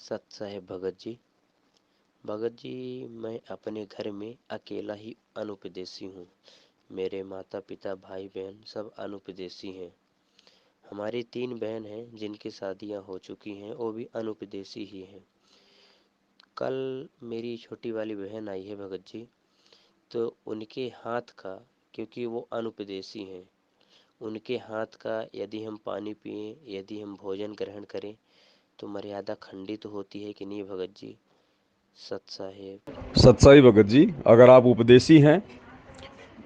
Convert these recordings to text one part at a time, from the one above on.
सत साहेब भगत जी। भगत जी, मैं अपने घर में अकेला ही अनुपदेशी हूँ। मेरे माता पिता भाई बहन सब अनुपदेशी हैं। हमारी 3 बहन हैं जिनकी शादियाँ हो चुकी हैं, वो भी अनुपदेशी ही हैं। कल मेरी छोटी वाली बहन आई है भगत जी, तो उनके हाथ का, क्योंकि वो अनुपदेशी हैं, उनके हाथ का यदि हम पानी पिएं, यदि हम भोजन ग्रहण करें तो मर्यादा खंडित होती है कि नहीं भगत जी? सत साहेब। सत्साई भगत जी, अगर आप उपदेशी हैं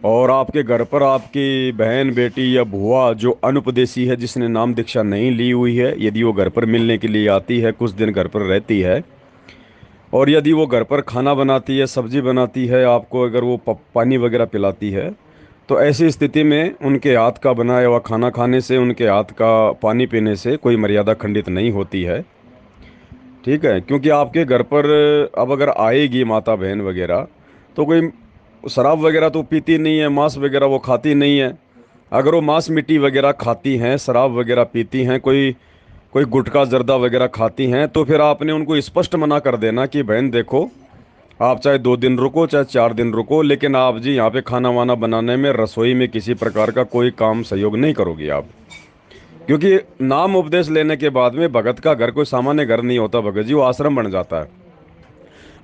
और आपके घर पर आपकी बहन बेटी या बुआ जो अनुपदेशी है, जिसने नाम दीक्षा नहीं ली हुई है, यदि वो घर पर मिलने के लिए आती है, कुछ दिन घर पर रहती है, और यदि वो घर पर खाना बनाती है, सब्जी बनाती है, आपको अगर वो पानी वगैरह पिलाती है, तो ऐसी स्थिति में उनके हाथ का बनाया हुआ खाना खाने से, उनके हाथ का पानी पीने से कोई मर्यादा खंडित नहीं होती है। ठीक है, क्योंकि आपके घर पर अब अगर आएगी माता बहन वगैरह, तो कोई शराब वगैरह तो पीती नहीं है, मांस वगैरह वो खाती नहीं है। अगर वो मांस मिट्टी वगैरह खाती हैं, शराब वगैरह पीती हैं, कोई कोई गुटखा जर्दा वगैरह खाती हैं, तो फिर आपने उनको स्पष्ट मना कर देना कि बहन देखो, आप चाहे 2 दिन रुको चाहे 4 दिन रुको, लेकिन आप जी यहाँ पे खाना वाना बनाने में, रसोई में किसी प्रकार का कोई काम सहयोग नहीं करोगी आप। क्योंकि नाम उपदेश लेने के बाद में भगत का घर कोई सामान्य घर नहीं होता भगत जी, वो आश्रम बन जाता है।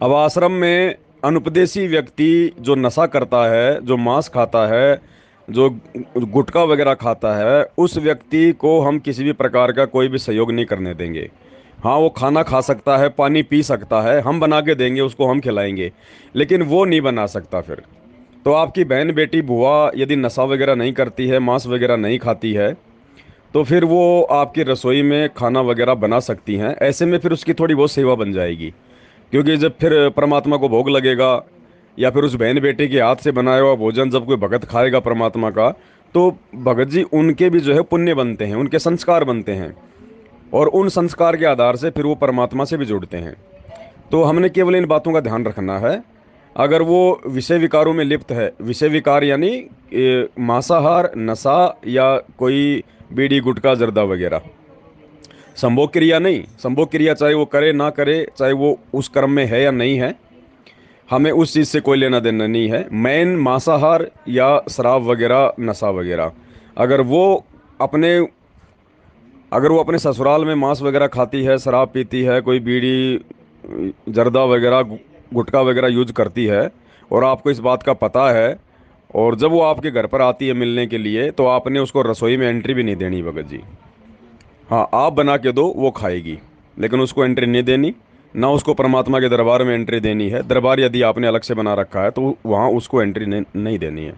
अब आश्रम में अनुपदेशी व्यक्ति जो नशा करता है, जो मांस खाता है, जो गुटखा वगैरह खाता है, उस व्यक्ति को हम किसी भी प्रकार का कोई भी सहयोग नहीं करने देंगे। हाँ, वो खाना खा सकता है, पानी पी सकता है, हम बना के देंगे उसको, हम खिलाएंगे, लेकिन वो नहीं बना सकता फिर। तो आपकी बहन बेटी बुआ यदि नशा वगैरह नहीं करती है, मांस वगैरह नहीं खाती है, तो फिर वो आपकी रसोई में खाना वगैरह बना सकती हैं। ऐसे में फिर उसकी थोड़ी बहुत सेवा बन जाएगी। क्योंकि जब फिर परमात्मा को भोग लगेगा, या फिर उस बहन बेटे के हाथ से बनाया हुआ भोजन जब कोई भगत खाएगा परमात्मा का, तो भगत जी उनके भी जो है पुण्य बनते हैं, उनके संस्कार बनते हैं, और उन संस्कार के आधार से फिर वो परमात्मा से भी जुड़ते हैं। तो हमने केवल इन बातों का ध्यान रखना है। अगर वो विषय विकारों में लिप्त है, विषय विकार यानी मांसाहार, नशा, या कोई बीड़ी गुटखा जर्दा वगैरह, संभोग क्रिया नहीं, संभोग क्रिया चाहे वो करे ना करे, चाहे वो उस कर्म में है या नहीं है, हमें उस चीज़ से कोई लेना देना नहीं है। मेन मांसाहार या शराब वगैरह, नशा वगैरह, अगर वो अपने अगर वो अपने ससुराल में मांस वगैरह खाती है, शराब पीती है, कोई बीड़ी जर्दा वगैरह, गुटखा वगैरह यूज करती है, और आपको इस बात का पता है, और जब वो आपके घर पर आती है मिलने के लिए, तो आपने उसको रसोई में एंट्री भी नहीं देनी भगत जी। हाँ, आप बना के दो, वो खाएगी, लेकिन उसको एंट्री नहीं देनी। ना उसको परमात्मा के दरबार में एंट्री देनी है। दरबार यदि आपने अलग से बना रखा है तो वहाँ उसको एंट्री नहीं देनी है।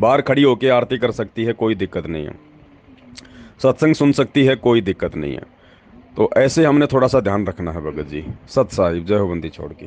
बाहर खड़ी होकर आरती कर सकती है, कोई दिक्कत नहीं है। सत्संग सुन सकती है, कोई दिक्कत नहीं है। तो ऐसे हमने थोड़ा सा ध्यान रखना है भगत जी। सत साहिब, जय हो बंदी छोड़ की।